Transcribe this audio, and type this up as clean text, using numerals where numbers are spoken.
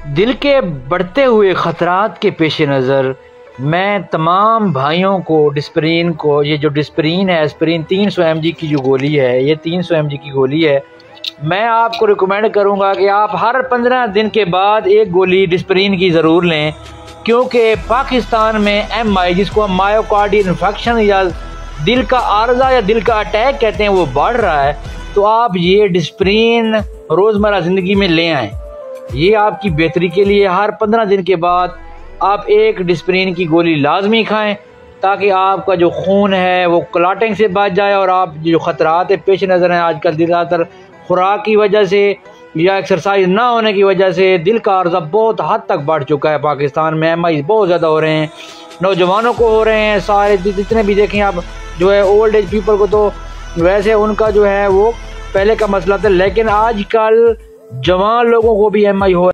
दिल के बढ़ते हुए ख़तरात के पेश नज़र मैं तमाम भाइयों को डिस्प्रिन को, ये जो डिस्प्रिन है, एस्प्रिन 300 mg की जो गोली है, ये 300 mg की गोली है, मैं आपको रिकमेंड करूंगा कि आप हर 15 दिन के बाद एक गोली डिस्प्रिन की ज़रूर लें, क्योंकि पाकिस्तान में MI, जिसको हम मायोकार्डियल इन्फेक्शन या दिल का आर्जा या दिल का अटैक कहते हैं, वो बढ़ रहा है। तो आप ये डिस्प्रिन रोज़मर्रा ज़िंदगी में ले आएँ, ये आपकी बेहतरी के लिए। हर 15 दिन के बाद आप एक डिस्प्रिन की गोली लाजमी खाएं, ताकि आपका जो खून है वो क्लॉटिंग से बच जाए और आप जो ख़तरात पेश नज़र हैं आजकल ज़्यादातर खुराक की वजह से या एक्सरसाइज ना होने की वजह से दिल का अर्जा बहुत हद तक बढ़ चुका है। पाकिस्तान में MI बहुत ज़्यादा हो रहे हैं, नौजवानों को हो रहे हैं, सारे जितने भी देखें आप जो है ओल्ड एज पीपल को, तो वैसे उनका जो है वो पहले का मसला था, लेकिन आजकल जवान लोगों को भी MI हो